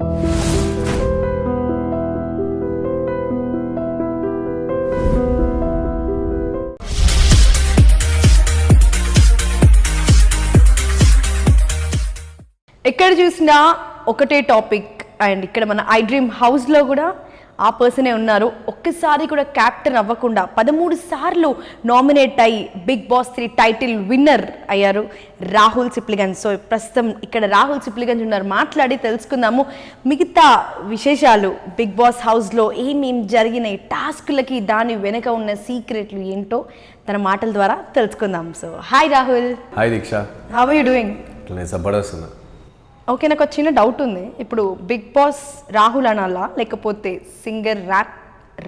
ఎక్కడ చూసినా ఒకటే టాపిక్. అండ్ ఇక్కడ మన ఐ డ్రీమ్ హౌస్లో కూడా ఆ పర్సనే ఉన్నారు. ఒక్కసారి కూడా క్యాప్టెన్ అవ్వకుండా 13 సార్లు నామినేట్ అయ్యి బిగ్ బాస్ 3 టైటిల్ విన్నర్ అయ్యారు రాహుల్ సిప్లిగంజ్. సో ప్రస్తుతం ఇక్కడ రాహుల్ సిప్లిగంజ్ ఉన్నారు, మాట్లాడి తెలుసుకుందాము మిగతా విశేషాలు. బిగ్ బాస్ హౌస్లో ఏమేం జరిగినాయి, టాస్క్లకి దాని వెనక ఉన్న సీక్రెట్లు ఏంటో తన మాటల ద్వారా తెలుసుకుందాం. So hi Rahul. Hi Diksha, how are you doing? నేను జబర్దస్త్. ఓకే, నాకు ఒక చిన్న డౌట్ ఉంది. ఇప్పుడు బిగ్ బాస్ రాహుల్ అనాలా లేకపోతే సింగర్ ర్యాప్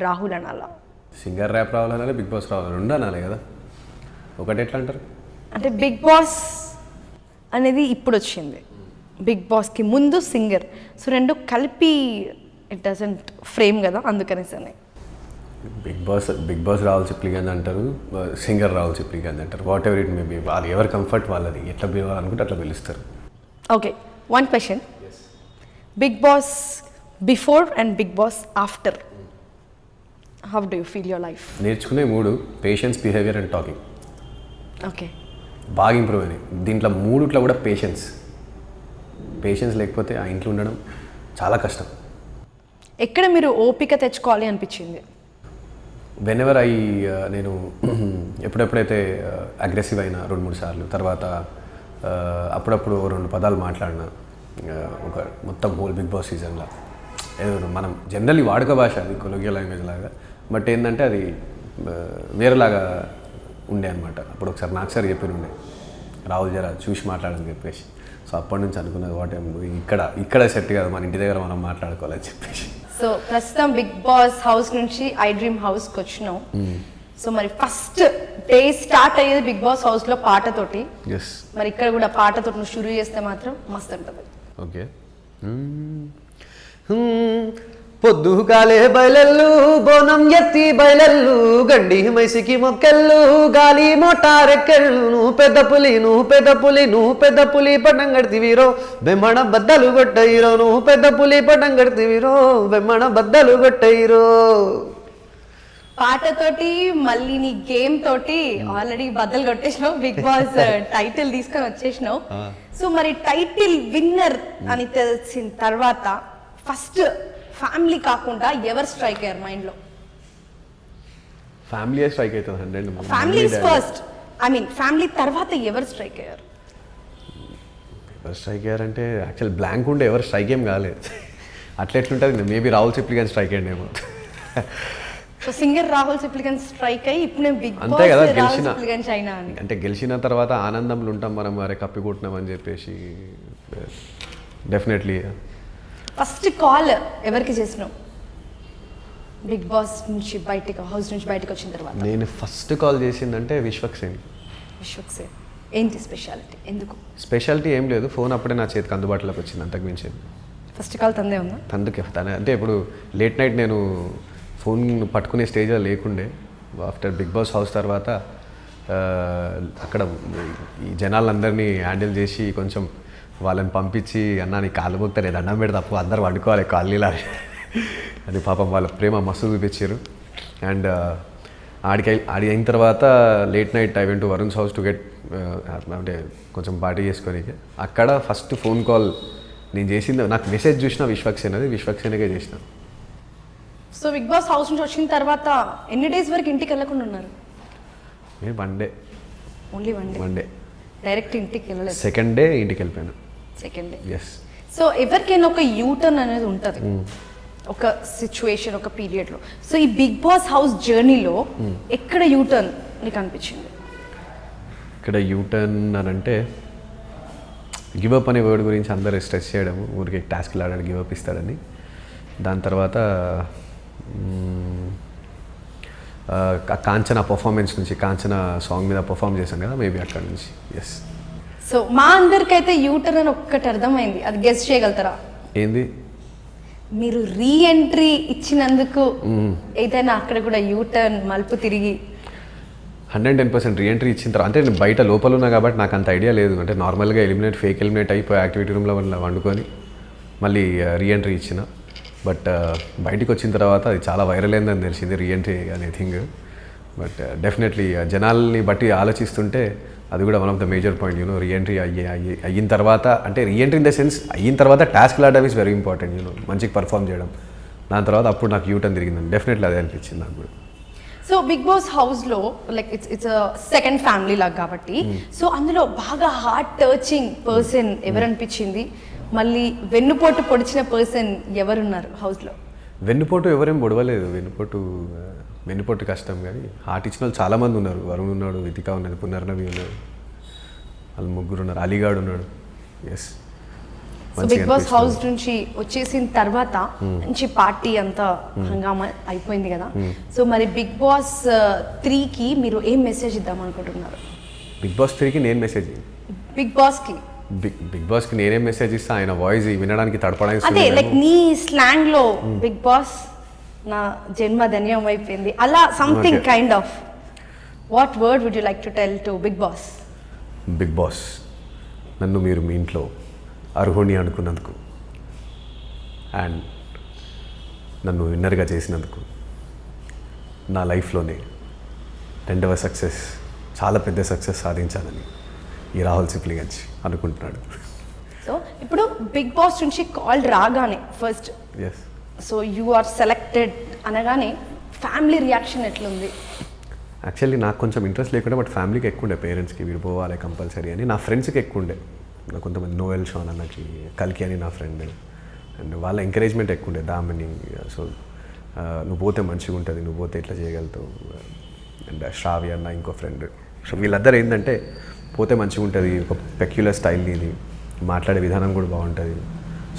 రాహుల్ అనాలా? సింగర్ ర్యాప్ రాహుల్ అనాలి, బిగ్ బాస్ రాహుల్ రెండు అనాలి కదా, ఒకటి ఎట్లా అంటారు? అంటే బిగ్ బాస్ అనేది ఇప్పుడు వచ్చింది, బిగ్ బాస్కి ముందు సింగర్. సో రెండు కలిపి ఇట్ డజంట్ ఫ్రేమ్ కదా, అందుకనేసి అని బిగ్ బాస్ రాహుల్ సిప్లిగంజ్ అంటారు, సింగర్ రాహుల్ సిప్లిగంజ్ అంటారు. Whatever it may be, వాళ్ళు ఎవరి కంఫర్ట్ వాళ్ళది, ఎట్లా పిలవాలనుకుంటే అట్లా పిలుస్తారు. Okay, one question. Bigg Boss before and Bigg Boss after, how do you feel your life? నేర్చుకునే మూడు: patience, behaviour and talking. Okay, బాగా ఇంప్రూవ్ అయినాయి. దీంట్లో మూడుట్లో కూడా పేషెన్స్ లేకపోతే ఆ ఇంట్లో ఉండడం చాలా కష్టం. ఎక్కడ మీరు ఓపిక తెచ్చుకోవాలి అనిపించింది? వెనెవర్ నేను ఎప్పుడెప్పుడైతే అగ్రెసివ్ అయినా 2-3 సార్లు, తర్వాత అప్పుడప్పుడు 2 పదాలు మాట్లాడినా, ఒక మొత్తం హోల్ బిగ్ బాస్ సీజన్లో ఏదో మనం జనరల్లీ వాడుక భాష, అది కొలోగియల్ లాంగ్వేజ్ లాగా, బట్ ఏంటంటే అది వేరేలాగా ఉండే అనమాట. అప్పుడు ఒకసారి నాకు సార్ చెప్పినుండే, రాహుల్ జరా చూసి మాట్లాడని చెప్పేసి. సో అప్పటి నుంచి అనుకున్నది, వాట్ ఇక్కడ సెట్ కాదు, మన ఇంటి దగ్గర మనం మాట్లాడుకోవాలని చెప్పేసి. సో ప్రస్తుతం బిగ్ బాస్ హౌస్ నుంచి ఐ డ్రీమ్ హౌస్కి వచ్చినాం. సో మరి ఫస్ట్ డే స్టార్ట్ అయ్యేది బిగ్ బాస్ హౌస్లో పాటతోటి. మరి ఇక్కడ కూడా పాటతో నువ్వు షురూ చేస్తే మాత్రం మస్తు ఉంటుంది. ఓకే. పొద్దుగాలే బయలెల్లు, బోనం ఎత్తి బయలెల్లు, గండి మైసికి మొక్కెళ్ళు, గాలి మోటారెక్కెళ్ళు, నువ్వు పెద్ద పులి, నువ్వు పెద్ద పులి, నువ్వు పెద్ద పులి పట్టం కడితివిరో, బెమ్మడ బద్దలు కొట్టయిరో, నువ్వు పెద్ద పులి పట్టం కడితివిరో, బెమ్మడ బద్దలు కొట్టయిరో. పాటతోటి మళ్ళీ నీ గేమ్ తోటి ఆల్రెడీ బద్దలు కొట్టేసినావు, బిగ్ బాస్ టైటిల్ తీసుకొని వచ్చేసినావు. సో మరి టైటిల్ విన్నర్ అని తెలిసిన తర్వాత ఫస్ట్ ఫ్యామిలీ కాకుండా ఎవరు స్ట్రైక్ అయ్యారు మైండ్ లో? ఫ్యామిలీ స్ట్రైక్ అవుతుంది. Family first, I mean family తర్వాత ఎవరు స్ట్రైక్ అయ్యారు? ఎవరు స్ట్రైక్ అయ్యారంటే యాక్చువల్ బ్లాంక్ ఉండే, ఎవరు స్ట్రైక్ ఏం కాలేదు. అట్లా ఎట్లుంటుంది, మేబీ రాహుల్ సిప్లిగంజ్ స్ట్రైక్ అయ్యండేమో. So singer Rahul Sipligunj strike అయ్యి ఇప్పుడు నేను బిగ్ అంతే కదా, సిప్లిగంజ్ అయినా అని. అంటే గెలిచిన తర్వాత ఆనందంలో ఉంటాం మనం, అరే కప్పి కొట్టినాం అని చెప్పేసి. డెఫినెట్లీ. ఫస్ట్ కాల్ ఎవరికి చేసినావు బిగ్ బాస్ నుంచి బయటకు, హౌస్ నుంచి బయటకు వచ్చిన తర్వాత? నేను ఫస్ట్ కాల్ చేసిందంటే విశ్వక్ సేన్. ఏంటి స్పెషాలిటీ? ఎందుకు స్పెషాలిటీ ఏం లేదు, ఫోన్ అప్పుడే నా చేతికి అందుబాటులోకి వచ్చింది, అంతకు మించి. ఫస్ట్ కాల్ తందే ఉందా? అంటే ఇప్పుడు లేట్ నైట్ నేను ఫోన్ పట్టుకునే స్టేజ్లో లేకుండే. ఆఫ్టర్ బిగ్ బాస్ హౌస్ తర్వాత అక్కడ ఈ జనాలందరినీ హ్యాండిల్ చేసి కొంచెం వాళ్ళని పంపించి, అన్న నీ కాళ్ళు మొక్తారు, దండం పెడితే తప్పు, అందరు వండుకోవాలి కాళ్ళీలా అది. పాపం వాళ్ళ ప్రేమ మస్తు చూపించారు. అండ్ ఆడి అయిన తర్వాత late night I went to Varun's house to get, అంటే కొంచెం పార్టీ చేసుకొని. అక్కడ ఫస్ట్ ఫోన్ కాల్ నేను చేసింది, నాకు మెసేజ్ చూసిన విశ్వక్సేన్, అది విశ్వక్సేన్కే చేసిన. సో బిగ్ బాస్ హౌస్ నుంచి వచ్చిన తర్వాత ఎన్ని డేస్ వరకు ఇంటికి వెళ్ళకుండా ఉన్నారు? నేను ఓన్లీ వన్ డే డైరెక్ట్ ఇంటికి వెళ్ళలేదు. సెకండ్ డే ఇంటికి వెళ్ళిపోయాను. Second day. ఎస్. సో ఎవరికైనా ఒక యూటర్న్ అనేది ఉంటుంది ఒక సిచ్యువేషన్, ఒక పీరియడ్లో. సో ఈ బిగ్ బాస్ హౌస్ జర్నీలో ఎక్కడ యూటర్న్ నీకు అనిపించింది? ఇక్కడ యూటర్న్ అని అంటే గివప్ అనే వర్డ్ గురించి అందరూ స్ట్రెస్ చేయడము, ఊరికి టాస్క్లు ఆడాడు గివప్ ఇస్తాడని. దాని తర్వాత కాంచన పర్ఫార్మెన్స్ నుంచి, కాంచన సాంగ్ మీద పర్ఫామ్ చేశాను కదా, మేబీ అక్కడ నుంచి. ఎస్. సో మా అందరికైతే యూటర్న్ అని ఒక్కటి అర్థమైంది, అది గెస్ చేయగలుగుతారా? ఏంది? మీరు రీ ఎంట్రీ ఇచ్చినందుకు ఏదైనా అక్కడ కూడా యూటర్న్ మలుపు తిరిగి 110% రీ ఎంట్రీ ఇచ్చిన తర్వాత, అంటే నేను బయట లోపల ఉన్నా కాబట్టి నాకు అంత ఐడియా లేదు. అంటే నార్మల్గా ఫేక్ ఎలిమినేట్ అయిపోయి యాక్టివిటీ రూమ్లో వండుకొని మళ్ళీ రీఎంట్రీ ఇచ్చిన. బట్ బయటికి వచ్చిన తర్వాత అది చాలా వైరల్ అయిందని తెలిసింది రీఎంట్రీ అనే థింగ్. బట్ డెఫినెట్లీ జనాల్ని బట్టి ఆలోచిస్తుంటే అది కూడా one of the major point reentry అయిన తర్వాత, అంటే రీఎంట్రీ ఇన్ ద సెన్స్ అయిన తర్వాత టాస్క్లు ఆడడం ఈస్ వెరీ ఇంపార్టెంట్ మంచిగా పర్ఫామ్ చేయడం. దాని తర్వాత అప్పుడు నాకు యూటర్న్ తిరిగిందండి. డెఫినెట్లీ అదే అనిపించింది నాకు కూడా. సో బిగ్ బాస్ హౌస్లో లైక్ ఇట్స్ సెకండ్ ఫ్యామిలీ లాగా కాబట్టి సో అందులో బాగా హార్ట్ టచింగ్ పర్సన్ ఎవరు అనిపించింది? మళ్ళీ వెన్నుపోటు పొడిచిన పర్సన్ ఎవరున్నారు హౌస్లో? వెన్నుపోటు ఎవరేం పొడవలేదు. వెన్నుపోటు కష్టం, కానీ హార్ట్ ఇచ్చిన వాళ్ళు చాలామంది ఉన్నారు. వరుణ్ ఉన్నాడు, వితిక ఉన్నది, పునర్నవి ఉన్నాడు, వాళ్ళు ముగ్గురు ఉన్నారు, అలీగాడ్ ఉన్నాడు. Yes. So Bigg Boss house నుంచి వచ్చేసిన తర్వాత మంచి పార్టీ అంతా హంగామా అయిపోయింది కదా. సో మరి బిగ్ బాస్ 3కి మీరు ఏం మెసేజ్ ఇద్దాం అనుకుంటున్నారు? బిగ్ బాస్ 3కి నేను మెసేజ్, బిగ్ బాస్కి బిగ్ బాస్కి నేనేం మెసేజ్ ఇస్తా, ఆయన వాయిస్ వినడానికి తడపడానికి. అదే లైక్ నీ స్లాంగ్ లో బిగ్ బాస్ నా జన్మ ధన్యం అయిపోయింది అలా something kind of what word would you like to tell to Bigg Boss? Bigg Boss, నన్ను మీరు మీ ఇంట్లో అర్హుణ్ణి అనుకున్నందుకు అండ్ నన్ను విన్నర్గా చేసినందుకు, నా లైఫ్లోనే 2వ సక్సెస్, చాలా పెద్ద సక్సెస్ సాధించాలని ఈ రాహుల్ సిప్లిగంజ్ అనుకుంటున్నాడు. సో ఇప్పుడు బిగ్ బాస్ నుంచి కాల్ రాగానే first yes, so you are selected అనగానే ఫ్యామిలీ రియాక్షన్ ఎట్లుంది? యాక్చువల్లీ నాకు కొంచెం ఇంట్రెస్ట్ లేకుండా, బట్ ఫ్యామిలీకి ఎక్కువ ఉండే, పేరెంట్స్కి వీడు పోవాలి కంపల్సరీ అని. నా ఫ్రెండ్స్కి ఎక్కువ ఉండే, నాకు కొంతమంది నోయల్ షాన్ అన్నకి, కల్కి అని నా ఫ్రెండ్, అండ్ వాళ్ళ ఎంకరేజ్మెంట్ ఎక్కువ ఉండే, దామని. సో నువ్వు పోతే మంచిగా ఉంటుంది, నువ్వు పోతే ఇట్లా చేయగలుగుతావు, అండ్ శ్రావ్య అన్న ఇంకో ఫ్రెండ్. సో వీళ్ళందరూ ఏంటంటే పోతే మంచిగా ఉంటుంది, ఒక పెక్యులర్ స్టైల్ ఇది, మాట్లాడే విధానం కూడా బాగుంటుంది.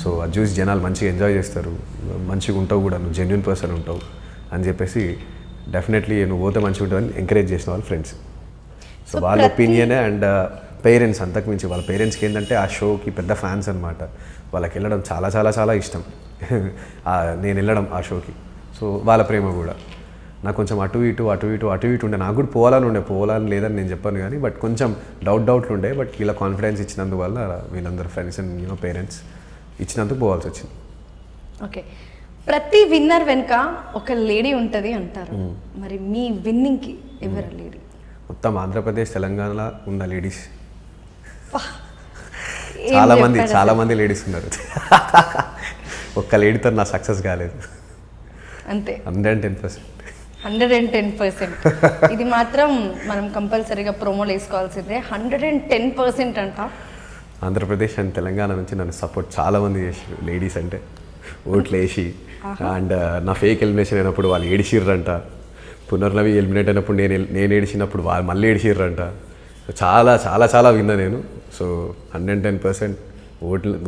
సో అది చూసి జనాలు మంచిగా ఎంజాయ్ చేస్తారు, మంచిగా ఉంటావు కూడా, నువ్వు జెన్యున్ పర్సన్ ఉంటావు అని చెప్పేసి డెఫినెట్లీ నువ్వు పోతే మంచిగా ఉంటుందని ఎంకరేజ్ చేసిన వాళ్ళు ఫ్రెండ్స్. సో వాళ్ళ ఒపీనియనే. అండ్ పేరెంట్స్, అంతకుమించి వాళ్ళ పేరెంట్స్కి ఏంటంటే ఆ షోకి పెద్ద ఫ్యాన్స్ అనమాట. వాళ్ళకి వెళ్ళడం చాలా చాలా చాలా ఇష్టం. నేను వెళ్ళడం ఆ షోకి, సో వాళ్ళ ప్రేమ కూడా నాకు కొంచెం అటు ఇటు ఉండే. నాకు కూడా పోవాలని లేదని నేను చెప్పాను కానీ, బట్ కొంచెం డౌట్లు ఉండే. బట్ వీళ్ళ కాన్ఫిడెన్స్ ఇచ్చినందువల్ల, వీళ్ళందరూ ఫ్రెండ్స్ అండ్ పేరెంట్స్ ఇచ్చినందుకు పోవాల్సి వచ్చింది. ఓకే, ప్రతి విన్నర్ వెనుక ఒక లేడీ ఉంటుంది అంటారు, మరి మీ విన్నింగ్కి ఎవరు లేడీ? మొత్తం ఆంధ్రప్రదేశ్, తెలంగాణలో ఉన్న లేడీస్ ఏం చాలా మంది లేడీస్ ఉన్నారు. ఒక్క లేడీతో నా సక్సెస్ కాలేదు. అంతే, 110%. 110%. ఇది మాత్రం మనం కంపల్సరీగా ప్రోమోలు వేసుకోవాల్సిందే. 110% అంట. ఆంధ్రప్రదేశ్ అండ్ తెలంగాణ నుంచి నన్ను సపోర్ట్ చాలామంది చేసారు లేడీస్, అంటే ఓట్లు వేసి. అండ్ నా ఫేక్ ఎలిమినేషన్ అయినప్పుడు వాళ్ళు ఏడిసిర్రంట, పునర్నవి ఎలిమినేట్ అయినప్పుడు నేను ఏడిచినప్పుడు వాళ్ళు మళ్ళీ ఏడిసిర్రంట. చాలా విన్నా నేను. సో 110%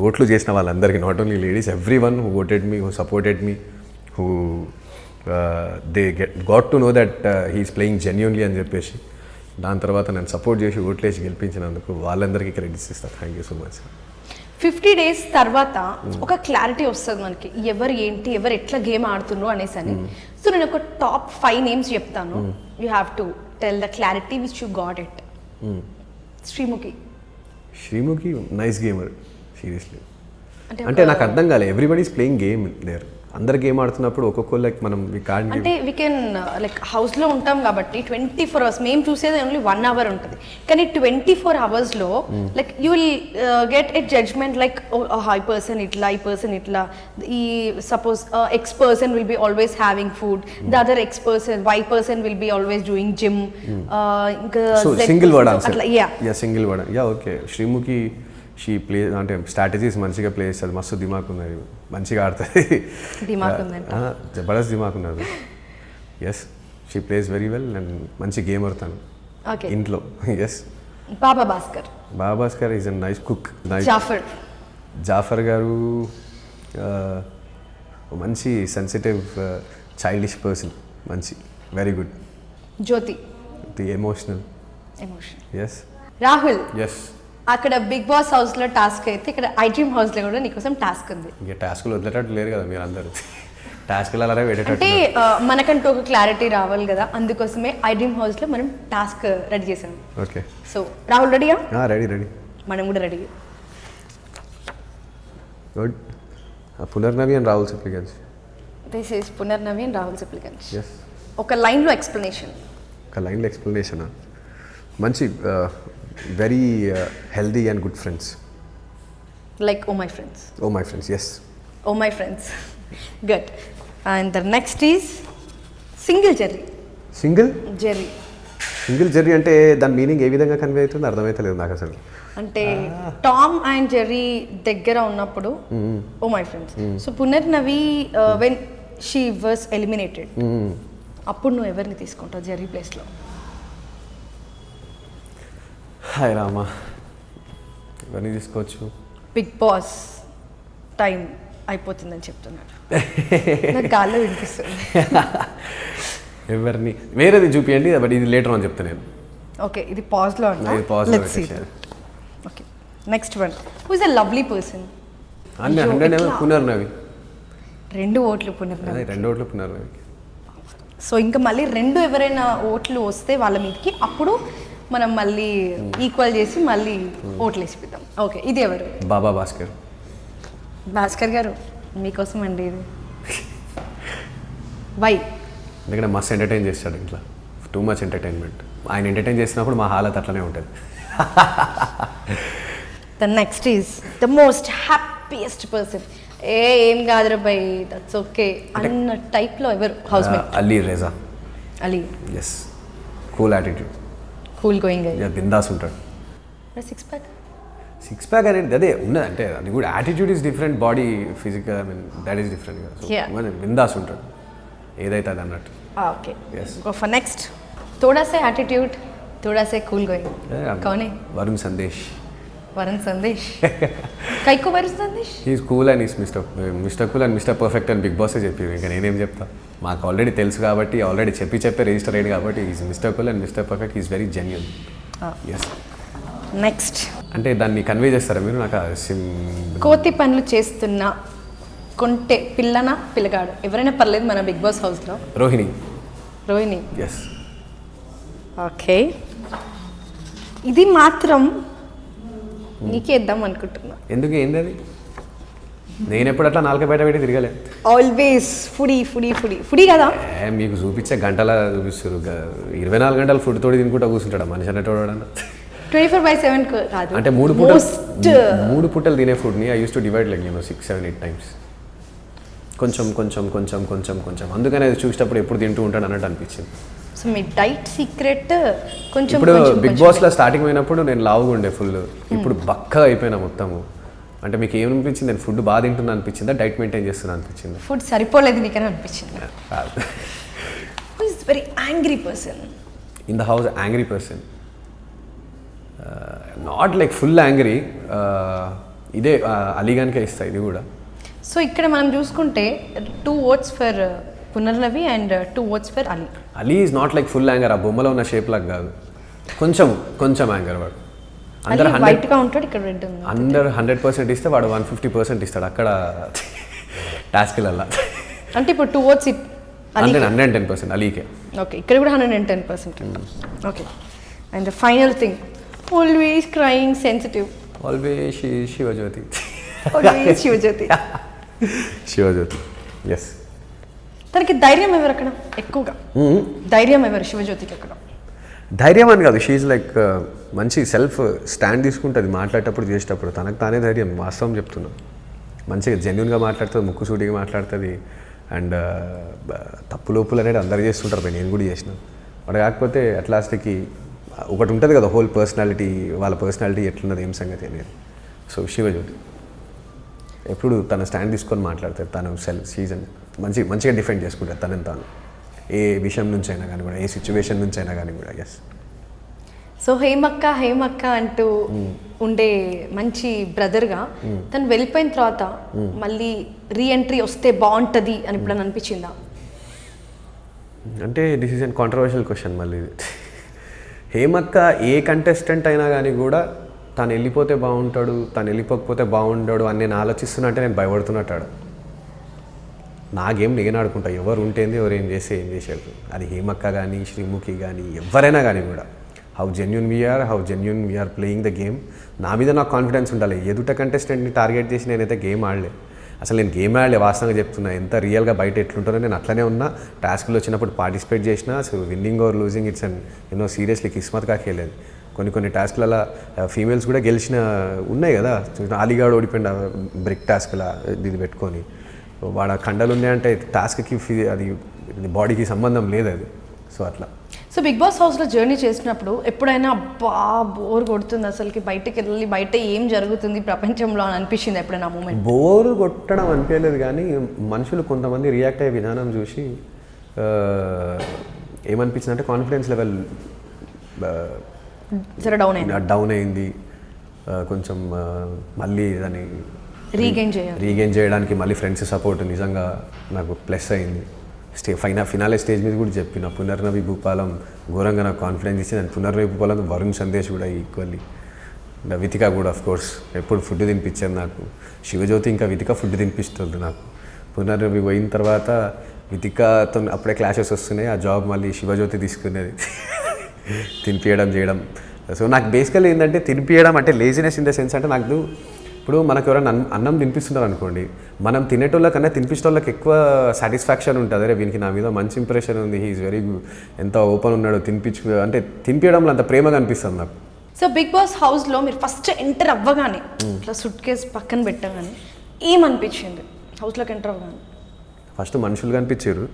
ఓట్లు చేసిన వాళ్ళందరికీ, not only ladies, every one who voted me, who supported me, who they got to know that he's playing genuinely అని చెప్పేసి, దాని తర్వాత నన్ను సపోర్ట్ చేసి ఓట్లేసి గెలిపించినందుకు వాళ్ళందరికీ క్రెడిట్స్ ఇస్తాను. Thank you so much. 50 days తర్వాత ఒక క్లారిటీ వస్తుంది మనకి, ఎవరు ఏంటి, ఎవరు ఎట్లా గేమ్ ఆడుతున్నారు అనేసి అని. సో నేను ఒక టాప్ 5 నేమ్స్ చెప్తాను, you have to tell the clarity which you got it. Sreemukhi nice gamer, seriously. అంటే నాకు అర్థం కాలే, everybody is playing game there. అందరు గేమ్ ఆడుతున్నప్పుడు ఒక్కొక్క లైక్ మనం అంటే వీ కెన్ లైక్ హౌస్లో ఉంటాం కాబట్టి 24 hours మేము చూసేది ఓన్లీ 1 hour ఉంటుంది, కానీ 24 hoursలో like you will get a judgement like hi person ఇట్లా, ఈ పర్సన్ ఇట్లా, ఈ suppose X person will be always having food, the other X person Y person will be always doing gym. ఇంకా single word answer, single word. Yeah okay, Sreemukhi she play అంటే strategies మంచిగా play చేస్తుంది, మస్తు దిమాక్ ఉన్నది, మంచిగా ఆడుతుంది, జబర్దస్త్ దిమాక్ ఉన్నది. Yes, she plays very well and మంచి గేమర్ తను ఇంట్లో. Yes. Baba Bhaskar is a nice cook. Jaffar garu మంచి సెన్సిటివ్ చైల్డిష్ పర్సన్, మంచి very good. Jyothi emotional. Yes. Rahul. Yes. అక్కడ బిగ్ బాస్ హౌస్లో టాస్క్ అయితే ఇక్కడ ఐ డ్రీమ్ హౌస్లో కూడా నీకోసం టాస్క్ ఉంది. ఇక టాస్క్లు వదిలేటట్టు లేరు కదా మీరు అందరూ, టాస్క్లు అలాగే పెట్టేటట్టు. అంటే మనకంటూ ఒక క్లారిటీ రావాలి కదా, అందుకోసమే ఐ డ్రీమ్ హౌస్లో మనం టాస్క్ రెడీ చేసాం. ఓకే. సో రాహుల్ రెడీయా? రెడీ. మనం కూడా ready. Good. Punarnavi and Rahul Sipligunj. This is Punarnavi and Rahul Sipligunj. Yes. ఒక లైన్లో ఎక్స్ప్లెనేషన్. ఒక లైన్లో ఎక్స్ప్లెనేషనా? మంచి very healthy and good friends. Like oh my friends. Oh my friends, yes. Oh my friends, good. And the next is single Jerry. Single Jerry. Single Jerry అంటే దాని meaning ఏ విధంగా convey అవుతుంది అర్థమవుతలేదు నాకు అసలు. అంటే టామ్ అండ్ జెర్రీ దగ్గర ఉన్నప్పుడు oh my friends. So Punarnavi when she was eliminated, అప్పుడు నువ్వు ఎవరిని తీసుకుంటావు జెర్రీ ప్లేస్లో? హాయ్ రామా, ఎవరిని తీసుకోవచ్చు? బిగ్ బాస్ టైం అయిపోతుందని చెప్తున్నాడు. నాకు గాల్లో వినిపిస్తుంది. ఎవరిని వేరేది చూపియండి, బట్ ఇది లేటర్ అని చెప్తాను నేను. ఓకే, ఇది పాజ్లో ఇది pause లో పెట్టేసాను. Okay, next one. Who is a lovely person? అన్నీ 100 పునర్నవి. 2 ఓట్లు పునర్నవి. అదే 2 ఓట్లు పునర్నవికి. సో ఇంకా మళ్ళీ 2 ఎవరైనా ఓట్లు వస్తే వాళ్ళ మీదకి, అప్పుడు మనం మళ్ళీ ఈక్వల్ చేసి మళ్ళీ ఓట్లు వేసిపిద్దాం. ఓకే, ఇది ఎవరు? బాబా భాస్కర్. భాస్కర్ గారు మీకోసం అండి ఇది. వై? ఎందుకంటే మస్తు ఎంటర్టైన్ చేస్తాడు ఇంట్లో, టూ మచ్ ఎంటర్టైన్మెంట్. ఆయన ఎంటర్టైన్ చేసినప్పుడు మా హాలత్ అట్లనే ఉంటుంది. The next is the most happiest person. ఏం కాదురా బై, దట్స్ ఓకే అన్న టైప్లో ఎవరు? Housemate. Ali Reza. Ali. Yes, cool attitude, cool going. బిందాస్ ఉంటాడు. 6 ప్యాక్ అనేది అదే ఉన్నది, అంటే అది కూడా attitude is different, body physical, I mean that is different. బిందాస్ ఉంటాడు ఏదైతే అది అన్నట్టు. Okay, Yes. Go for next. थोड़ा सा एटीट्यूड, थोड़ा सा कूल गोइंग. कौन है? वरुण संदेश. वरुण संदेश. कई को वरुण संदेश? He is cool and he's Mr. Cool and Mr. Perfect and Big Boss చెప్పి ఇంకా నేనేం చెప్తా, మాకు ఆల్రెడీ తెలుసు కాబట్టి, ఆల్రెడీ చెప్పి రిజిస్టర్ అయ్యాడు కాబట్టి is mister cool and mister perfect, is very genuine. Yes. Next అంటే దాన్ని కన్వే చేస్తారా మీరు? నాకు కోతి పనులు చేస్తున్న కొంటే పిల్లన పిల్లగాడు ఎవరైనా పర్లేదు మన బిగ్ బాస్ హౌస్లో. రోహిణి. రోహిణి. ఎస్. ఓకే, ఇది మాత్రం నీకే ఇద్దాం అనుకుంటున్నా. ఎందుకు, ఏంది అది? నేను ఎప్పుడు అట్లా నాలుక బయట పెట్టి తిరగలే. Always foodie foodie foodie foodie కదా. మీకు చూపించే గంటలా చూపిస్తారు, 24 గంటలు ఫుడ్ తోడి తినుకుంటా కూర్చుంటాడు మనిషి అనేటోడన్నా. 24/7 కాదు, అంటే 3 పూటలు తినే ఫుడ్ని I use to divide like 6, 7, 8 times. కొంచెం కొంచెం కొంచెం కొంచెం కొంచెం, అందుకని అది చూసేటప్పుడు ఎప్పుడు తింటూ ఉంటాడు అన్నట్టు అనిపించింది. సో మీ డైట్ సీక్రెట్ కొంచెం. ఇప్పుడు బిగ్ బాస్లో స్టార్టింగ్ అయినప్పుడు నేను లావుగా ఉండే ఫుల్, ఇప్పుడు బక్కగా అయిపోయినా మొత్తము. అంటే మీకు ఏమనిపించింది? నేను ఫుడ్ బాగా తింటున్నా అనిపించిందా, డైట్ మెయింటైన్ చేస్తున్నా అనిపించింది? ఫుడ్ సరిపోలేదు నీకని అనిపించింది. Who is very angry person in the house? Angry person, not like full angry. ఇదే అలీగానికే ఇస్తా ఇది కూడా. సో ఇక్కడ మనం చూసుకుంటే 2 votes for Punarnavi and 2 votes for Ali. Ali is not like full anger, ఆ బొమ్మలో ఉన్న షేప్ లాగా కాదు, కొంచెం కొంచెం యాంగర్ వాడు. అందరూ వైట్గా ఉంటాడు, ఇక్కడ రెడ్ ఉంది. అందరు 100% ఇస్తే వాడు 150% ఇస్తాడు అక్కడ టాస్క్లల్లా. అంటే ఇప్పుడు 2 votes 110% అలీకే. ఓకే, ఇక్కడ కూడా 110%. Okay, and final thing, always crying sensitive. Always Shivajyothi. Always Shivajyothi. Shivajyothi, yes. తనకి ధైర్యం ఎవరు అక్కడ ఎక్కువగా? ధైర్యం ఎవరు శివజ్యోతికి అక్కడ? ధైర్యం అని కాదు, షీఈ్ లైక్ మంచి సెల్ఫ్ స్టాండ్ తీసుకుంటుంది మాట్లాడేటప్పుడు, చేసేటప్పుడు తనకు తానే ధైర్యం. వాస్తవం చెప్తున్నా, మంచిగా జెన్యున్గా మాట్లాడుతుంది, ముక్కుసూటిగా మాట్లాడుతుంది. అండ్ తప్పు లోపులు అనేది అందరు చేస్తుంటారు, నేను కూడా చేసిన వాడు. కాకపోతే అట్ లాస్ట్కి ఒకటి ఉంటుంది కదా, హోల్ పర్సనాలిటీ, వాళ్ళ పర్సనాలిటీ ఎట్లున్నది ఏం సంగతి అనేది. సో శివజ్యోతి ఎప్పుడు తన స్టాండ్ తీసుకొని మాట్లాడుతుంది, తను సీజన్ మంచిగా డిఫెండ్ చేసుకుంటుంది తనని తాను, ఏ విషయం నుంచి అయినా కానీ కూడా, ఏ సిచ్యువేషన్ నుంచి అయినా కానీ కూడా. ఎస్. సో హేమక్క అంటూ ఉండే మంచి బ్రదర్గా తను వెళ్ళిపోయిన తర్వాత మళ్ళీ రీఎంట్రీ వస్తే బాగుంటుంది అని ఇప్పుడు అనిపించిందా? అంటే this is an controversial question. మళ్ళీ హేమక్క ఏ కంటెస్టెంట్ అయినా కానీ కూడా తను వెళ్ళిపోతే బాగుంటాడు, తను వెళ్ళిపోకపోతే బాగుంటాడు అని నేను ఆలోచిస్తున్నా అంటే నేను భయపడుతున్నట్టాడు. నా గేమ్ నేను ఆడుకుంటా, ఎవరు ఉంటేంది, ఎవరు ఏం చేస్తే ఏం చేసేది. అది హేమక్క కానీ, శ్రీముఖి కానీ, ఎవరైనా కానీ కూడా, how genuine we are playing the game. నా మీద నాకు కాన్ఫిడెన్స్ ఉండాలి. ఎదుట కంటెస్టెంట్ని టార్గెట్ చేసి నేనైతే గేమ్ ఆడలే. అసలు నేను గేమ్ ఆడలే, వాస్తవంగా చెప్తున్నా. ఎంత రియల్గా బయట ఎట్లుంటారో నేను అట్లనే ఉన్నా. టాస్క్లు వచ్చినప్పుడు పార్టిసిపేట్ చేసిన. So winning or losing it's and seriously కిస్మత్ కాకేలేదు. కొన్ని టాస్క్లలో ఫీమేల్స్ కూడా గెలిచిన ఉన్నాయి కదా. అలీగాడు ఓడిపోయింది బ్రిక్ టాస్క్లా ఇది పెట్టుకొని. వాడు కండలు ఉన్నాయంటే టాస్క్కి అది బాడీకి సంబంధం లేదు అది. సో అట్లా. సో బిగ్ బాస్ హౌస్లో జర్నీ చేసినప్పుడు ఎప్పుడైనా అబ్బా బోర్ కొడుతుంది అసలుకి, బయటకు వెళ్ళి బయట ఏం జరుగుతుంది ప్రపంచంలో అని అనిపించింది ఎప్పుడైనా మూమెంట్? బోర్ కొట్టడం అనిపించలేదు, కానీ మనుషులు కొంతమంది రియాక్ట్ అయ్యే విధానం చూసి ఏమనిపించింది అంటే కాన్ఫిడెన్స్ లెవెల్ డౌన్ అయింది కొంచెం. మళ్ళీ దాన్ని రీగెయిన్ చేయడానికి మళ్ళీ ఫ్రెండ్స్ సపోర్ట్ నిజంగా నాకు ప్లస్ అయింది. ఫినాలే స్టేజ్ మీద కూడా చెప్పిన పునర్నవి భూపాలం ఘోరంగా నాకు కాన్ఫిడెన్స్ ఇచ్చింది. అండ్ పునర్నవి భూపాలం వరుణ్ సందేశ్ కూడా ఈక్వల్లీ, వితిక కూడా ఆఫ్ కోర్స్ ఎప్పుడు ఫుడ్ తినిపించారు నాకు. శివజ్యోతి ఇంకా వితిక ఫుడ్ తినిపిస్తుంది నాకు. పునర్నవి పోయిన తర్వాత వితికతో అప్పుడే క్లాషెస్ వస్తున్నాయి. ఆ జాబ్ మళ్ళీ శివజ్యోతి తీసుకునేది తినిపించడం చేయడం. సో నాకు బేసికల్లీ ఏంటంటే తినిపించడం అంటే లేజినెస్ ఇన్ ద సెన్స్ అంటే నాకు ఇప్పుడు మనకు ఎవరైనా అన్నం తినిపిస్తున్నారు అనుకోండి, మనం తినేటోళ్ళ కన్నా తినిపించేటోళ్ళకి ఎక్కువ సాటిస్ఫాక్షన్ ఉంటుంది. అరే వీనికి నా మీద మంచి ఇంప్రెషన్ ఉంది, హీఈస్ వెరీ గుడ్, ఎంత ఓపెన్ ఉన్నాడో అంటే తినిపించడంలో అంత ప్రేమగా అనిపిస్తుంది నాకు. సో బిగ్ బాస్ హౌస్లో మీరు ఫస్ట్ ఎంటర్ అవ్వగానే ఇట్లా సుట్ కేస్ పక్కన పెట్టగానే ఏమనిపించింది? హౌస్లోకి ఎంటర్ అవ్వగానే ఫస్ట్ మనుషులు కనిపించారు.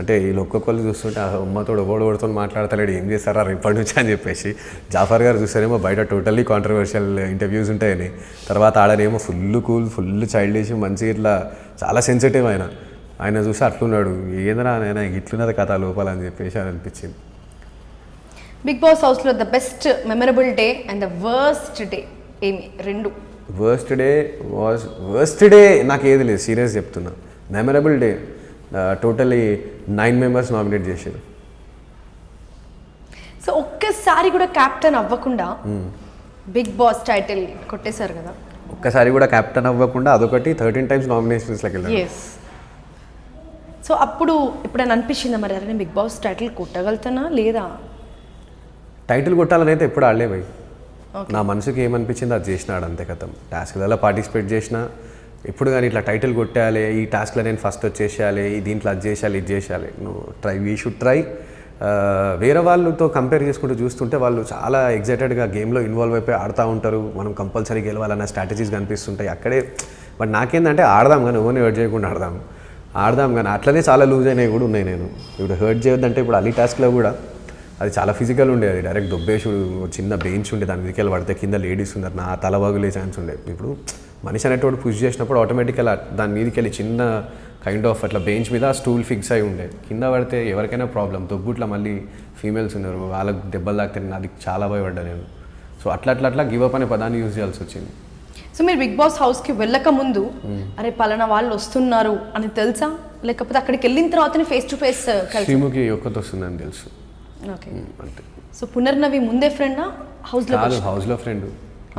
అంటే వీళ్ళు ఒక్కొక్కళ్ళు చూస్తుంటే ఆ అమ్మతోడు ఓడతో మాట్లాడతలేడు, ఏం చేస్తారా రేపటి నుంచి అని చెప్పేసి. జాఫర్ గారు చూస్తారేమో బయట టోటల్లీ కాంట్రవర్షియల్ ఇంటర్వ్యూస్ ఉంటాయని, తర్వాత ఆడనేమో ఫుల్ కూల్ ఫుల్ చైల్డిష్ మంచిగా ఇట్లా చాలా సెన్సిటివ్ ఆయన చూసి అట్లున్నాడు. ఏందరా ఆయన ఇట్లున్నది కథ లోపల అని చెప్పేసి అని అనిపించింది. బిగ్ బాస్ హౌస్లో the best memorable day and the worst day ఏమి? రెండు. వర్స్ట్ డే నాకు ఏది లేదు, సీరియస్ చెప్తున్నా. Memorable day totally 9 members nominate చేశారు. సో ఒక్కసారి కూడా క్యాప్టెన్ అవ్వకుండా బిగ్ బాస్ టైటిల్ కొట్టేశారు కదా. ఒక్కసారి కూడా క్యాప్టెన్ అవ్వకుండా అదొకటి 13 టైమ్స్ నామినేషన్స్లోకి వెళ్ళారు. ఎస్. సో అప్పుడు ఎప్పుడైనా అనిపించిందా మరి అరే నేను బిగ్ బాస్ టైటిల్ కొట్టగలుగుతానా లేదా? టైటిల్ కొట్టాలని అయితే ఎప్పుడు ఆడలే భయ్. నా మనసుకి ఏమనిపించింది అది చేసినాడు అంతే. కథం టాస్క్లలో పార్టిసిపేట్ చేసిన ఎప్పుడు కానీ ఇట్లా టైటిల్ కొట్టేయాలి, ఈ టాస్క్లో నేను ఫస్ట్ వచ్చేసేయాలి, దీంట్లో అది చేసేయాలి ఇది చేసేయాలి. నువ్వు వీ షుడ్ ట్రై. వేరే వాళ్ళతో కంపేర్ చేసుకుంటూ చూస్తుంటే వాళ్ళు చాలా ఎగ్జైటెడ్గా గేమ్లో ఇన్వాల్వ్ అయిపోయి ఆడుతూ ఉంటారు. మనం కంపల్సరీ గెలవాలన్న స్ట్రాటజీస్ కనిపిస్తుంటాయి అక్కడే. బట్ నాకేందంటే ఆడదాం కానీ ఓన్లీ హర్ట్ చేయకుండా ఆడదాం కానీ అట్లనే చాలా లూజ్ అయినవి కూడా ఉన్నాయి. నేను ఇప్పుడు హర్ట్ చేయొద్దంటే ఇప్పుడు అలీ టాస్క్లో కూడా అది చాలా ఫిజికల్ ఉండేది. డైరెక్ట్ దొబ్బేసుడు, చిన్న బెంచ్ ఉండే దాని మీదకి పడితే కింద లేడీస్ ఉన్నారు, నా తల వగులే ఛాన్స్ ఉండేది. ఇప్పుడు మనిషి అనేటోడు పుష్ చేసినప్పుడు ఆటోమేటిక్గా దాని మీదకి వెళ్ళి చిన్న కైండ్ ఆఫ్ అట్లా బెంచ్ మీద స్టూల్ ఫిక్స్ అయి ఉండే. కింద పడితే ఎవరికైనా ప్రాబ్లం. దొబ్బుట్లా మళ్ళీ ఫీమేల్స్ ఉన్నారు, వాళ్ళకి దెబ్బలు తాకితే అది చాలా భయపడ్డా నేను. సో అట్లా గివప్ అనే పదాన్ని యూజ్ చేయాల్సి వచ్చింది. సో మీరు బిగ్ బాస్ హౌస్కి వెళ్ళక ముందు అరే పలానా వాళ్ళు వస్తున్నారు అని తెలుసా, లేకపోతే అక్కడికి వెళ్ళిన తర్వాతనే ఫేస్ టు ఫేస్ శ్రీముఖి ఒక్కటి వస్తుందని తెలుసు. ఓకే. అంటే సో పునర్నవి ముందే ఫ్రెండా హౌస్లో ఫ్రెండ్?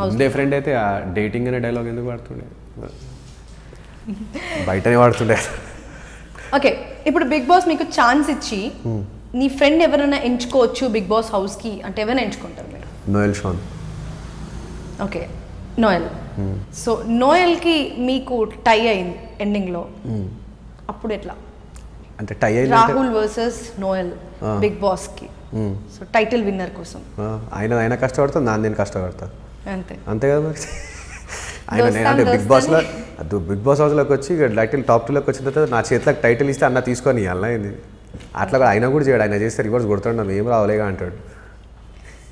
ముందే ఫ్రెండ్ అయితే ఆ డేటింగ్ అనే డైలాగ్ ఎందుకు వాడుతుండే? బయటనే వాడుతుండే. ఓకే. ఇప్పుడు బిగ్ బాస్ మీకు ఛాన్స్ ఇచ్చి నీ ఫ్రెండ్ ఎవరైనా ఎంచుకోవచ్చు బిగ్ బాస్ హౌస్కి అంటే ఎవరైనా ఎంచుకుంటారు మీరు? నోయల్ షాన్. ఓకే, నోయల్. సో నోయల్కి మీకు టై అయింది ఎండింగ్లో, అప్పుడు ఎట్లా? అంటే టై అయింది రాహుల్ వర్సెస్ నోయల్ బిగ్ బాస్కి. సో టైటిల్ విన్నర్ కోసం ఆయన కష్టపడతా, నేను కష్టపడతా అంతే కదా మరి. అంటే బిగ్ బాస్ హౌస్లోకి వచ్చి టైటిల్ టాప్ 2లోకి వచ్చిన తర్వాత నా చేతిలోకి టైటిల్ ఇస్తే అన్న తీసుకొని అలా అయింది. అట్లా ఆయన కూడా చేయడు, ఆయన చేస్తే రివర్స్ కొడతాడు, నన్ను ఏం రావలేగా అంటాడు.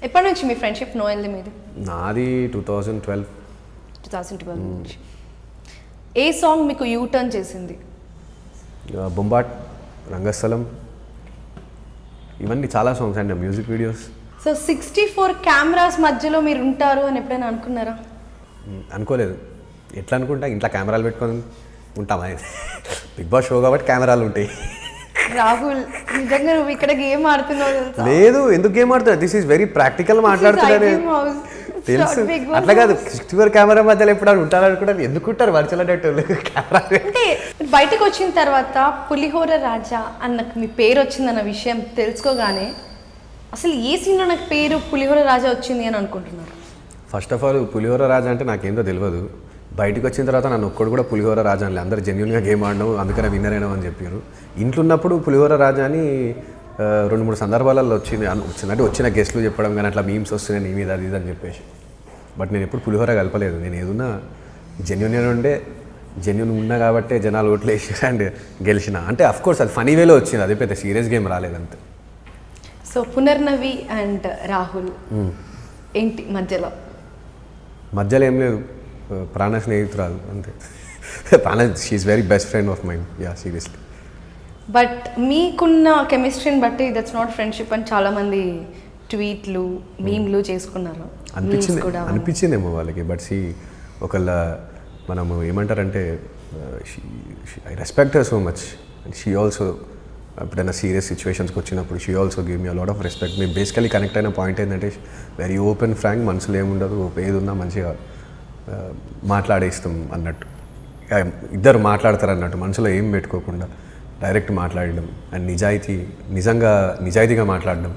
ఎప్పటి నుంచి మీ ఫ్రెండ్షిప్ నోయల్ది మీది? నాది 2012 నుంచి. ఏ సాంగ్ మీకు యూ టర్న్ చేసింది? బొంబాట్, రంగస్థలం, ఇవన్నీ చాలా సాంగ్స్ అండి, మ్యూజిక్ వీడియోస్. సో 64 కెమెరాస్ మధ్యలో మీరు ఉంటారు అని ఎప్పుడైనా అనుకున్నారా? అనుకోలేదు. ఎట్లా అనుకుంటా, ఇంట్లో కెమెరాలు పెట్టుకొని ఉంటామా? బిగ్ బాస్ షో కాబట్టి కెమెరాలు ఉంటాయి. రాహుల్ నిజంగా నువ్వు ఇక్కడ గేమ్ ఆడుతున్నావు తెలుసా? లేదు, ఎందుకు గేమ్ ఆడుతున్నా? దిస్ ఈస్ వెరీ ప్రాక్టికల్ మాట్లాడుతున్నాను తెలుసు. అట్లా కాదు, 64 కెమెరా మధ్యలో ఎప్పుడు ఉంటారు అనుకుంటారు. ఎందుకు ఉంటారు వర్చువల్ కెమెరా? అంటే బయటకు వచ్చిన తర్వాత పులిహోర రాజా అన్న మీ పేరు వచ్చిందన్న విషయం తెలుసుకోగానే అసలు ఏ సీన్లో నాకు పేరు పులిహోర రాజా వచ్చింది అని అనుకుంటున్నారు? ఫస్ట్ ఆఫ్ ఆల్ పులిహోర రాజా అంటే నాకేందో తెలియదు. బయటకు వచ్చిన తర్వాత నన్ను ఒక్కడు కూడా పులిహోర రాజా అని అందరూ జెన్యున్గా గేమ్ ఆడడం అందుకనే విన్నర్ అయినాం అని చెప్పారు. ఇంట్లో ఉన్నప్పుడు పులిహోర రాజా అని 2-3 సందర్భాలలో అంటే వచ్చిన గెస్ట్లు చెప్పడం కానీ అట్లా మీమ్స్ వస్తున్నాయి నీ మీద అది ఇది అని చెప్పేసి. బట్ నేను ఎప్పుడు పులిహోర కలపలేదు. నేను ఏదన్నా జెన్యున్గా ఉండే జెన్యున్ ఉన్నా కాబట్టే జనాలు ఓట్లు వేసి అండ్ గెలిచిన. అంటే అఫ్కోర్స్ అది ఫనీ వేలో వచ్చింది, అదే పెద్ద సీరియస్ గేమ్ రాలేదంతే. సో పునర్నవి అండ్ రాహుల్ ఏంటి మధ్యలో ఏం లేదు, ప్రాణ స్నేహితురాలు అంతే. ప్రాణ she is very best friend of mind, yeah seriously. But మీకున్న కెమిస్ట్రీని బట్టి దట్స్ నాట్ ఫ్రెండ్షిప్ అని చాలామంది ట్వీట్లు మీమ్లు చేసుకున్నారు. అనిపించిందేమో వాళ్ళకి. బట్ ఒకళ్ళ మనము ఏమంటారంటే I respect her so much. She also ఎప్పుడైనా సీరియస్ సిచ్యువేషన్స్కి వచ్చినప్పుడు she also give me a lot of respect. మేము బేసికలీ కనెక్ట్ అయిన పాయింట్ ఏంటంటే వెరీ ఓపెన్ ఫ్రాంక్, మనసులో ఏముండదు, ఏది ఉన్నా మంచిగా మాట్లాడేస్తాం అన్నట్టు. ఇద్దరు మాట్లాడతారు అన్నట్టు, మనసులో ఏం పెట్టుకోకుండా డైరెక్ట్ మాట్లాడడం అండ్ నిజాయితీగా మాట్లాడడం.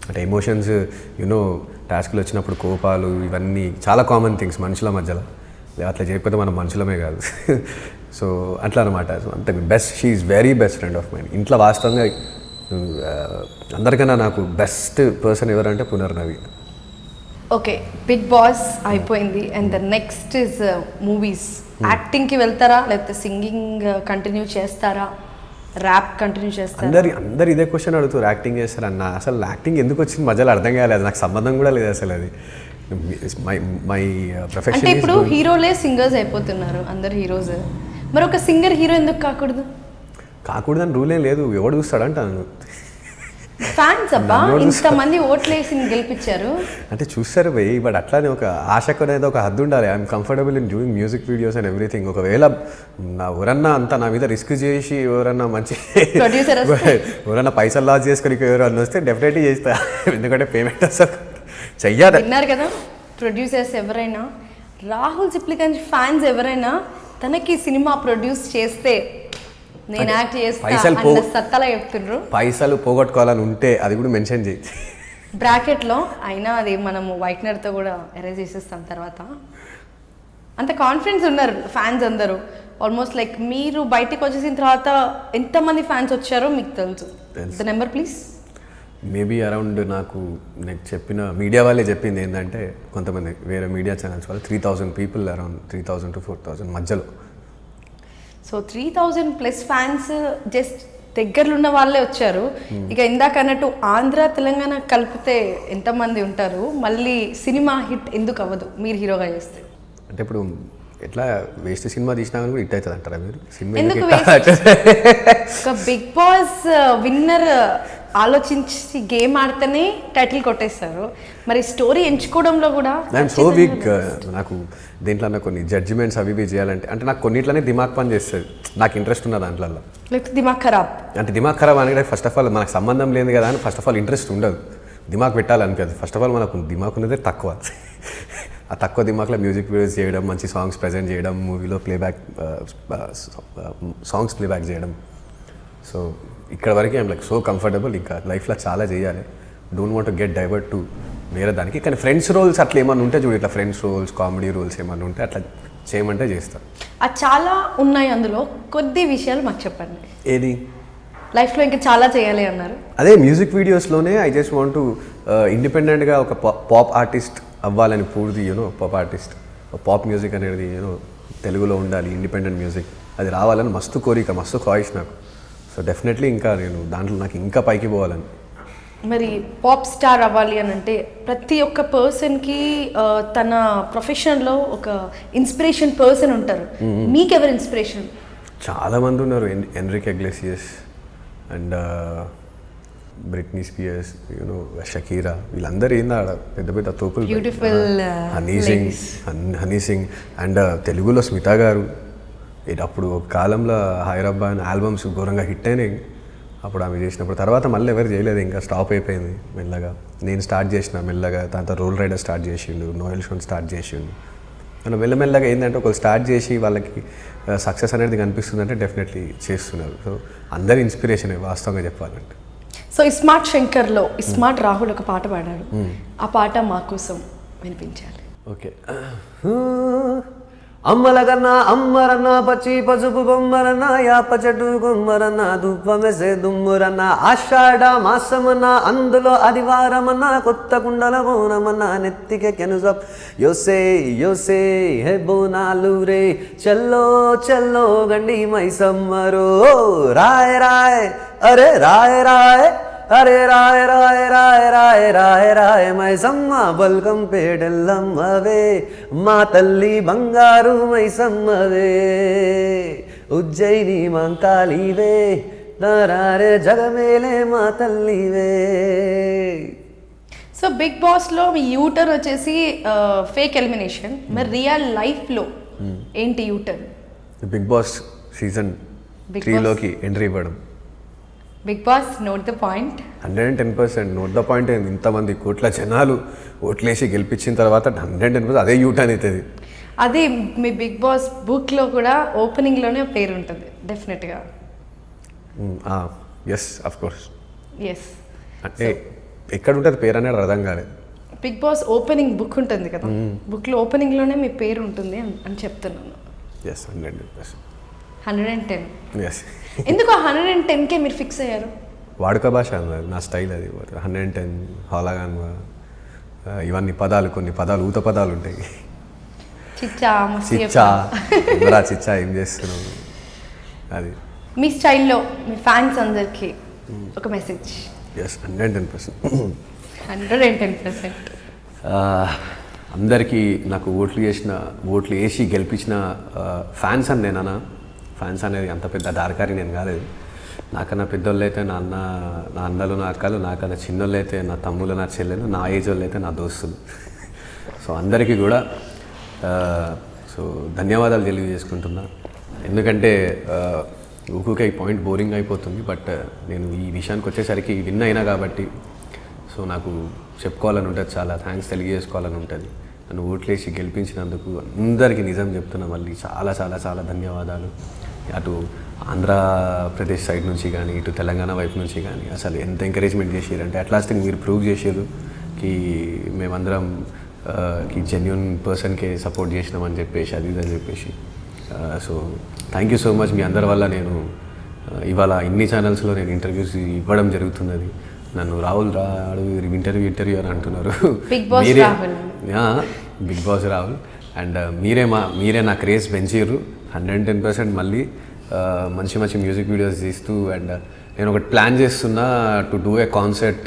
అంటే ఎమోషన్స్ యూనో టాస్క్లు వచ్చినప్పుడు కోపాలు ఇవన్నీ చాలా కామన్ థింగ్స్ మనుషుల మధ్యలో. అట్లా చేయకపోతే మనం మనుషులమే కాదు. సో అట్లా అనమాట. అంటే she is very best friend of mind. ఇంట్లో వాస్తవంగా అందరికన్నా నాకు బెస్ట్ పర్సన్ ఎవరంటే పునర్నవి. ఓకే, బిగ్ బాస్ అయిపోయింది and the next is movies. యాక్టింగ్కి వెళ్తారా లేకపోతే సింగింగ్ కంటిన్యూ చేస్తారా, ర్యాప్ కంటిన్యూ చేస్తారా? అందరు ఇదే క్వశ్చన్ అడుగుతారు, యాక్టింగ్ చేస్తారన్న. అసలు యాక్టింగ్ ఎందుకు వచ్చింది మధ్యలో అర్థం కాలేదు, నాకు సంబంధం కూడా లేదు అసలు. అది మై ప్రొఫెషన్. అంటే ఇప్పుడు హీరోలే సింగర్స్ అయిపోతున్నారు, అందరు హీరోస్. మరి ఒక సింగర్ హీరో ఎందుకు కాకూడదని రూల్ ఏం లేదు, ఎవడు చూస్తాడంటాను. ఫ్యాన్స్ అబ్బా, ఇంతమంది ఓట్లేసి గెలిపించారు అంటే చూస్తారు పోయి. బట్ అట్లానే ఒక ఆశకు అనేది ఒక హద్దు ఉండాలి. I'm comfortable in doing music videos and everything. ఒకవేళ ఎవరన్నా అంతా నా మీద రిస్క్ చేసి ఎవరన్నా మంచి ఎవరన్నా పైసలు లాస్ చేసుకొని ఎవరన్నా వస్తే డెఫినెట్లీ చేస్తా, ఎందుకంటే పేమెంట్ అసలు చెయ్యాలి. విన్నారు కదా, ప్రొడ్యూసర్స్ ఎవరైనా రాహుల్ సిప్లిగంజ్ ఫ్యాన్స్ ఎవరైనా తనకి సినిమా ప్రొడ్యూస్ చేస్తే నేను యాక్ట్ చేస్తా సత్తలా చెప్తుండ్రు. పైసలు పోగొట్టుకోవాలని ఉంటే అది కూడా మెన్షన్ చేయి బ్రాకెట్లో. అయినా అది మనము వైట్నర్తో కూడా ఎరేజ్ చేసేస్తాం తర్వాత. అంత కాన్ఫిడెన్స్ ఉన్నారు ఫ్యాన్స్ అందరూ. ఆల్మోస్ట్ లైక్ మీరు బయటకు వచ్చేసిన తర్వాత ఎంతమంది ఫ్యాన్స్ వచ్చారో మీకు తెలుసు. The number please. Maybe around నాకు చెప్పిన మీడియా వాళ్ళే చెప్పింది ఏంటంటే, కొంతమంది వేరే మీడియా ఛానల్స్ వాళ్ళు 3000 పీపుల్, అరౌండ్ 3000 to 4000 మధ్యలో. సో 3000+ ఫ్యాన్స్ జస్ట్ దగ్గరలో ఉన్న వాళ్ళే వచ్చారు. ఇక ఇందాక అన్నట్టు ఆంధ్ర తెలంగాణ కలిపితే ఎంతమంది ఉంటారు? మళ్ళీ సినిమా హిట్ ఎందుకు అవ్వదు మీరు హీరోగా చేస్తే? అంటే ఇప్పుడు ఎట్లా వేస్ట్ సినిమా తీసినా కూడా హిట్ అవుతుంది అంటారా మీరు? ఎందుకు ఒక బిగ్ బాస్ విన్నర్ ఆలోచించి గేమ్ ఆడితేనే టైటిల్ కొట్టేస్తారు. మరి స్టోరీ ఎంచుకోవడంలో కూడా ఐఎమ్ సో వీక్. నాకు దేంట్లో కొన్ని జడ్జిమెంట్స్ అవి ఇవి చేయాలంటే అంటే నాకు కొన్నిట్లోనే దిమాగ్ పని చేస్తుంది. నాకు ఇంట్రెస్ట్ ఉన్న దాంట్లో లేకపోతే దిమాగ్ ఖరాబ్. అంటే దిమాగ్ ఖరాబ్ అనేది ఫస్ట్ ఆఫ్ ఆల్ మనకు సంబంధం లేదు కదా అని ఫస్ట్ ఆఫ్ ఆల్ ఇంట్రెస్ట్ ఉండదు. దిమాగ్ పెట్టాలనిపించదు. ఫస్ట్ ఆఫ్ ఆల్ మనకు దిమాగ్ ఉన్నదే తక్కువ. ఆ తక్కువ దిమాగ్లో మ్యూజిక్ వీడియోస్ చేయడం, మంచి సాంగ్స్ ప్రజెంట్ చేయడం, మూవీలో ప్లేబ్యాక్ సాంగ్స్ ప్లేబ్యాక్ చేయడం. సో ఇక్కడ వరకు ఐమ్ లైక్ సో కంఫర్టబుల్. ఇంకా లైఫ్లో చాలా చేయాలి. Don't want to get divert to వేరే దానికి. కానీ ఫ్రెండ్స్ రోల్స్ అట్లా ఏమన్నా ఉంటే చూడు, ఇట్లా ఫ్రెండ్స్ రోల్స్, కామెడీ రోల్స్ ఏమన్నా ఉంటే అట్లా చేయమంటే చేస్తాను. అది చాలా ఉన్నాయి. అందులో కొద్ది విషయాలు మాకు చెప్పండి. ఏది లైఫ్లో ఇంకా చాలా చేయాలి అన్నారు. అదే మ్యూజిక్ వీడియోస్లోనే ఐ జస్ట్ వాంట్ టు ఇండిపెండెంట్గా ఒక పాప్ ఆర్టిస్ట్ అవ్వాలని పూర్తి పాప్ ఆర్టిస్ట్, పాప్ మ్యూజిక్ అనేది తెలుగులో ఉండాలి, ఇండిపెండెంట్ మ్యూజిక్ అది రావాలని మస్తు కోరిక, మస్తు కాయిష్ నాకు. సో డెఫినెట్లీ ఇంకా నేను దాంట్లో నాకు ఇంకా పైకి పోవాలని. మరి పాప్ స్టార్ అవ్వాలి అని అంటే ప్రతి ఒక్క పర్సన్కి తన ప్రొఫెషన్లో ఒక ఇన్స్పిరేషన్ పర్సన్ ఉంటారు. మీకెవరు ఇన్స్పిరేషన్? చాలామంది ఉన్నారు. Enrique Iglesias and Britney Spears, you know Shakira, వీళ్ళందరూ ఏందా పెద్ద పెద్ద తోపులు. హనీ సింగ్ అండ్ తెలుగులో స్మిత గారు. అప్పుడు ఒక కాలంలో హైదరాబాద్ అని ఆల్బమ్స్ ఘోరంగా హిట్ అయినాయి అప్పుడు ఆమె చేసినప్పుడు. తర్వాత మళ్ళీ ఎవరు చేయలేదు, ఇంకా స్టాప్ అయిపోయింది మెల్లగా. నేను స్టార్ట్ చేసిన మెల్లగా, దాంతో రోల్ రైడర్ స్టార్ట్ చేసిండు, నోయల్ షోన్ స్టార్ట్ చేసిండు. మనం మెల్లమెల్లగా ఏంటంటే ఒకరు స్టార్ట్ చేసి వాళ్ళకి సక్సెస్ అనేది కనిపిస్తుందంటే డెఫినెట్లీ చేస్తున్నారు. సో అందరి ఇన్స్పిరేషనే వాస్తవంగా చెప్పాలంటే. సో ఇస్మార్ట్ శంకర్లో ఇస్మార్ట్ రాహుల్ ఒక పాట పాడాడు, ఆ పాట మా కోసం వినిపించాలి. ఓకే. అమ్మల కన్నా అమ్మరన్న పచ్చి పసుపు బొమ్మరన్న యాప చెట్టు కొమ్మరన్న దుప్పమెసే దుమ్మురన్న ఆషాఢ మాసమన్న అందులో ఆదివారమన్న కొత్త కుండల బోనమన్న నెత్తికే కెనుజప్ యోసే యోసే హే బోనాలు రే చల్లో చల్లో గండి మైసమ్మరో రాయ్ రాయ్ అరే రాయ్ రాయ్ అరే రాయ రాయ రాయ రాయ రాయ రాయ మైసమ్మ బల్గం పేడెల్లమ్మవే మా తల్లి బంగారు మైసమ్మవే ఉజ్జయిని మంకాలివే నారే జగమేలే మా తల్లివే. సో బిగ్ బాస్లో మీ యూటర్న్ వచ్చేసి ఫేక్ ఎలిమినేషన్, మరి రియల్ లైఫ్లో ఏంటి U turn? Bigg Boss season Big 3లోకి ఎంట్రీ ఇవ్వడం. Bigg Boss note the point. 110% note the point. ఇంతమంది కోట్ల జనాలు ఓట్లేసి గెలిపించిన తర్వాత 110% అదే యూటర్న్ అవుతుంది. అదే మీ బిగ్ బాస్ బుక్లో కూడా ఓపెనింగ్లోనే పేరు ఉంటుంది డెఫినెట్గా. Yes of course. ఎస్, అంటే ఎక్కడ ఉంటుంది పేరు అనేది అర్థం కాలేదు. బిగ్ బాస్ ఓపెనింగ్ బుక్ ఉంటుంది కదా, బుక్లో ఓపెనింగ్లోనే మీ పేరు ఉంటుంది అని చెప్తున్నాను. ఎస్ 110%. 110. ఎస్. ఎందుకు 110కే మీరు ఫిక్స్ అయ్యారు? వాడుక భాష అన్నది నా స్టైల్ అది. 110 హాలాగాన్ ఇవన్నీ పదాలు, కొన్ని పదాలు ఊత పదాలు ఉంటాయి. చిచ్చా చిచ్చా రా చిచ్చా ఏం చేస్తున్నావు అది. మీ స్టైల్లో మీ ఫ్యాన్స్ అందరికీ ఒక మెసేజ్. ఎస్ 110%. 110%. అందరికీ నాకు ఓట్లు వేసి గెలిపించిన ఫ్యాన్స్ అని నేనన్నా. ఫ్యాన్స్ అనేది అంత పెద్ద దారకారి నేను కాలేదు. నాకన్నా పెద్దోళ్ళు అయితే నా అన్నలు నా అక్కలు, నాకన్నా చిన్నోళ్ళు అయితే నా తమ్ముళ్ళు నా చెల్లెలు, నా ఏజ్ వాళ్ళు అయితే నా దోస్తులు. సో అందరికీ కూడా ధన్యవాదాలు తెలియజేసుకుంటున్నా. ఎందుకంటే ఊకే ఈ పాయింట్ బోరింగ్ అయిపోతుంది, బట్ నేను ఈ విషయానికి వచ్చేసరికి విన్ అయినా కాబట్టి సో నాకు చెప్పుకోవాలని ఉంటుంది, చాలా థ్యాంక్స్ తెలియజేసుకోవాలని ఉంటుంది. నన్ను ఓట్లేసి గెలిపించినందుకు అందరికీ నిజం చెప్తున్నా మళ్ళీ చాలా చాలా చాలా ధన్యవాదాలు. అటు ఆంధ్రప్రదేశ్ సైడ్ నుంచి కానీ ఇటు తెలంగాణ వైపు నుంచి కానీ అసలు ఎంత ఎంకరేజ్మెంట్ చేసారంటే అట్ లాస్ట్ మీరు ప్రూవ్ చేసారు కి మేమందరం కి జెన్యున్ పర్సన్కే సపోర్ట్ చేసినామని చెప్పేసి అది ఇదని చెప్పేసి. So thank you so much. మీ అందరి వల్ల నేను ఇవాళ ఇన్ని ఛానల్స్లో నేను ఇంటర్వ్యూస్ ఇవ్వడం జరుగుతున్నది. నన్ను రాహుల్ రాడు ఇంటర్వ్యూ అని అంటున్నారు. బిగ్ బాస్ రాహుల్ అండ్ మీరే నా క్రేజ్ పెంచారు 110%. మళ్ళీ మంచి మంచి మ్యూజిక్ వీడియోస్ తీస్తూ అండ్ నేను ఒకటి ప్లాన్ చేస్తున్నా to do a concert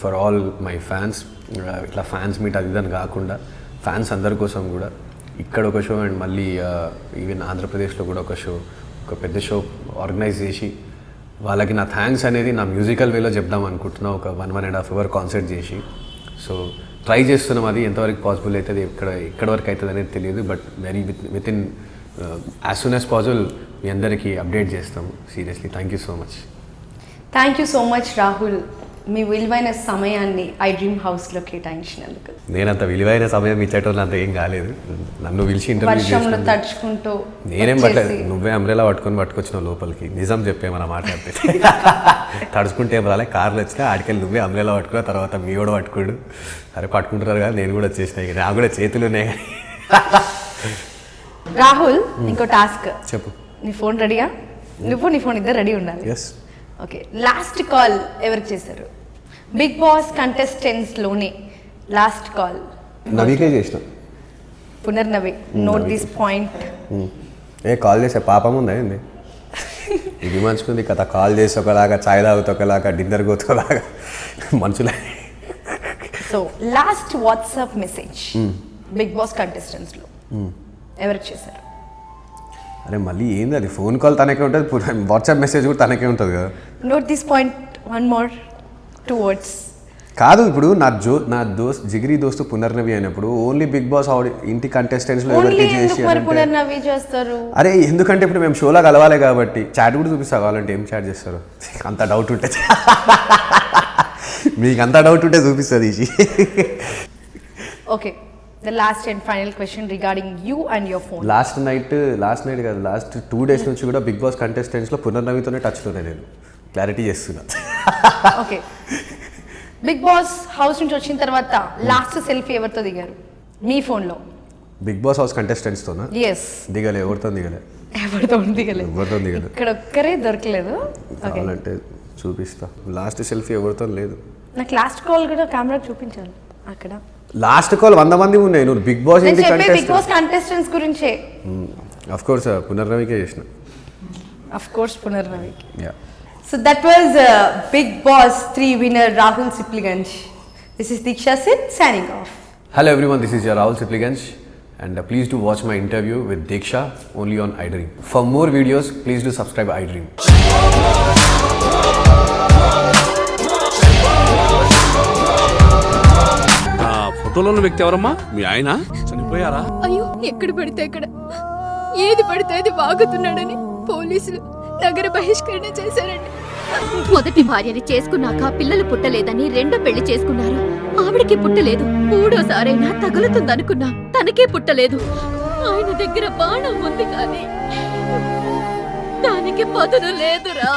for all my fans. ఇట్లా ఫ్యాన్స్ మీట్ అది ఇదని కాకుండా ఫ్యాన్స్ అందరి కోసం కూడా ఇక్కడ ఒక షో అండ్ మళ్ళీ ఈవెన్ ఆంధ్రప్రదేశ్లో కూడా ఒక పెద్ద షో ఆర్గనైజ్ చేసి వాళ్ళకి నా థ్యాంక్స్ అనేది నా మ్యూజికల్ వేలో చెప్దాం అనుకుంటున్నా. ఒక 1.5 hour కాన్సర్ట్ చేసి సో ట్రై చేస్తున్నాం. అది ఎంతవరకు పాసిబుల్ అవుతుంది, ఎక్కడ వరకు అవుతుంది అనేది తెలియదు, but with in as soon as possible మీ అందరికీ అప్డేట్ చేస్తాము. Seriously thank you so much. Thank you so much Rahul, మీ విలువైన సమయాన్ని ఐ డ్రీమ్ హౌస్లో కేటాయించినందుకు. నేనంత విలువైన సమయం ఇచ్చేటోళ్ళు అంత ఏం కాలేదు. నన్ను పిలిచి వర్షంలో తడుచుకుంటూ నేనేం పట్టలేదు. నువ్వే అంబ్రెలా పట్టుకొచ్చినావు లోపలికి. నిజం చెప్పేమన్నా మాట్లాడితే తడుచుకుంటే ఏం రాలే, కార్లు వచ్చినా ఆడికెళ్ళి నువ్వే అంబ్రెలా పట్టుకున్నా, తర్వాత మీ కూడా పట్టుకోడు. సరే పట్టుకుంటున్నారు కదా, నేను కూడా వచ్చేసినాయి, నాకు కూడా చేతులు ఉన్నాయి. రాహుల్ ఇంకో టాస్క్ చెప్పు. నీ ఫోన్ రెడీయా? నువ్వు నీ ఫోన్ ఇద్దరు రెడీ ఉండాలి. ఎస్. ఓకే, లాస్ట్ కాల్ ఎవరికి చేశారు? బిగ్ బాస్ కంటెస్టెంట్స్లోనే లాస్ట్ కాల్ నవీకే చేసిన. Punarnavi, note this point. Call చేసే పాపం ఉందా ఏంది? ఇది మంచుకుంది కథ. కాల్ చేసి ఒకలాగా, చాయ్ తాగుతూ ఒకలాగా, డిన్నర్ కోతోలాగా మనుషులే. So last WhatsApp message Bigg Boss కంటెస్టెంట్స్లో ఎవరికి చేశారు? అరే మళ్ళీ ఏంది అది? ఫోన్ కాల్ తనకే ఉంటుంది, వాట్సాప్ మెసేజ్ కూడా తనకే ఉంటుంది కదా. Note this point, 1 more 2 words. కాదు, ఇప్పుడు నా జిగిరి దోస్తు పునర్నవి అయినప్పుడు ఓన్లీ బిగ్ బాస్ ఇంటి కంటెస్టెంట్స్లో ఎవరికి చేసి పునర్నవి చేస్తారు? అరే ఎందుకంటే ఇప్పుడు మేము షోలో కలవాలి కాబట్టి చాట్ కూడా చూపిస్తా, కావాలంటే ఏం చాట్ చేస్తారు అంత డౌట్ ఉంటే. మీకు అంత డౌట్ ఉంటే చూపిస్తుంది ఇది. Okay, the last and final question regarding you and your phone. Last night కాదు, లాస్ట్ 2 days నుంచి కూడా బిగ్ బాస్ కంటెస్టెంట్స్లో పునర్నవితోనే టచ్లోనే నేను. క్లారిటీ చేస్తున్నా. ఓకే, బిగ్ బాస్ హౌస్ నుంచి వచ్చిన తర్వాత లాస్ట్ సెల్ఫీ ఎవరితో దిగారు మీ ఫోన్లో? బిగ్ బాస్ హౌస్ కంటెస్టెంట్స్తోనా? ఎస్. దిగలే, ఎవరితో దిగలే, ఎవరితో దిగలేదు, ఎవరితో దిగలే. ఇక్కడ ఒక్కరే దొరకలేదు. కావాలంటే చూపిస్తా. లాస్ట్ సెల్ఫీ ఎవరితో లేదు. నాకు లాస్ట్ కాల్ కూడా కెమెరా చూపించాలి అక్కడ. లాస్ట్ కాల్ 100 మంది ఉన్నాయి. నువ్వు బిగ్ బాస్ నేను ఏంటి చెప్పే బిగ్ బాస్ కంటెస్టెంట్స్ గురించే. అఫ్ కోర్స్ పునర్నవికే చేసిన. Of course Punarnavi. Yeah. So that was Bigg Boss 3 winner Rahul Sipligunj. This is Diksha సిన్ signing off. Hello everyone, this is your Rahul Sipliganj and please do watch my interview with Diksha only on iDream. For more videos, please do subscribe iDream. ఫోటోలో ఉన్న వ్యక్తి ఎవరమ్మా? మీ ఆయన చనిపోయారా? అయ్యో, ఎక్కడ పడితే అక్కడ ఏది పడితే అది వాగుతున్నాడని పోలీసులు నగర బహిష్కరణ చేశారండి. మొదటి భార్యని చేసుకున్నాక పిల్లలు పుట్టలేదని రెండో పెళ్లి చేసుకున్నారు. ఆవిడకి పుట్టలేదు. మూడోసారైనా తగులుతుందనుకున్నా, తనకే పుట్టలేదు. ఆయన దగ్గర బాణం ఉంది కానీ దానికి పదును లేదురా.